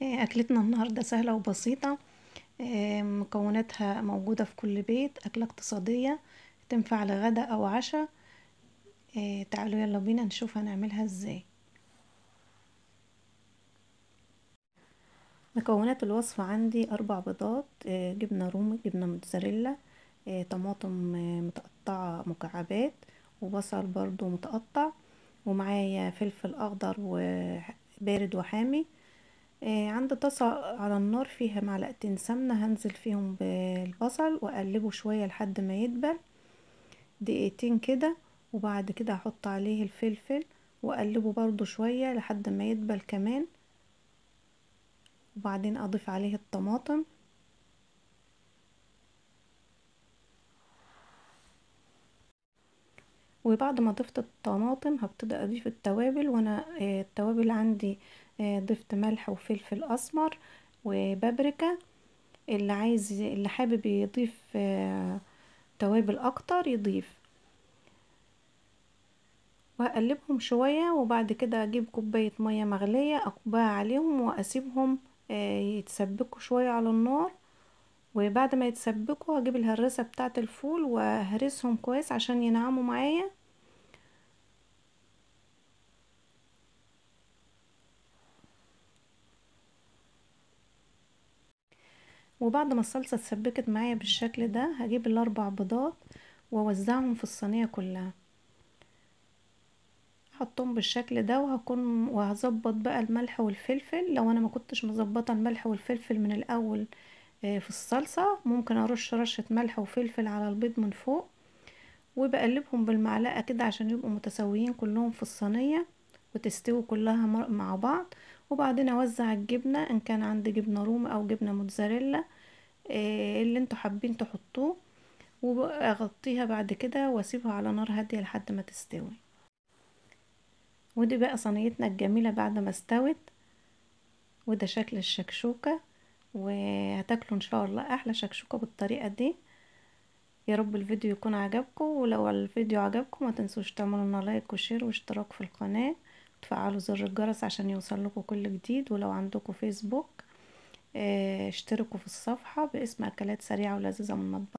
أكلتنا النهاردة سهلة وبسيطة. مكوناتها موجودة في كل بيت، أكلة اقتصادية تنفع لغدا أو عشاء. تعالوا يلا بينا نشوف هنعملها ازاي. مكونات الوصفة عندي 4 بيضات، جبنة رومي، جبنة موتزاريلا، طماطم متقطعة مكعبات، وبصل برضو متقطع، ومعايا فلفل أخضر وبارد وحامي. عندي طاسة على النار فيها معلقتين سمنة، هنزل فيهم بالبصل واقلبه شوية لحد ما يدبل دقيقتين كده، وبعد كده هحط عليه الفلفل واقلبه برضو شوية لحد ما يدبل كمان، وبعدين اضيف عليه الطماطم وبعد ما ضفت الطماطم هبتدي اضيف التوابل. وانا التوابل عندي ضفت ملح وفلفل اسمر وبابريكا. اللي عايز اللي حابب يضيف توابل اكتر يضيف. وهقلبهم شوية، وبعد كده اجيب كوباية مية مغلية اكبها عليهم واسيبهم يتسبكوا شوية على النار. وبعد ما يتسبكوا هجيب الهراسة بتاعة الفول وهرسهم كويس عشان ينعموا معايا. وبعد ما الصلصة اتسبكت معايا بالشكل ده هجيب ال4 بيضات واوزعهم في الصينية كلها، احطهم بالشكل ده. وهظبط بقى الملح والفلفل. لو انا ما كنتش مظبطه الملح والفلفل من الاول في الصلصة، ممكن ارش رشة ملح وفلفل على البيض من فوق، وبقلبهم بالمعلقة كده عشان يبقوا متساويين كلهم في الصينية وتستوي كلها مع بعض. وبعدين اوزع الجبنة ان كان عندي جبنة رومي او جبنة موتزاريلا، اللي انتوا حابين تحطوه، واغطيها بعد كده واسيبها على نار هادية لحد ما تستوي. ودي بقى صينيتنا الجميلة بعد ما استوت، وده شكل الشكشوكة. وهتاكلوا ان شاء الله احلى شكشوكة بالطريقة دي. يا رب الفيديو يكون عجبكم، ولو الفيديو عجبكم ما تنسوش تعملوا لنا لايك وشير واشتراك في القناة، وتفعلوا زر الجرس عشان يوصل لكم كل جديد. ولو عندكم فيسبوك اشتركوا في الصفحة باسم اكلات سريعة ولذيذة من المطبخ.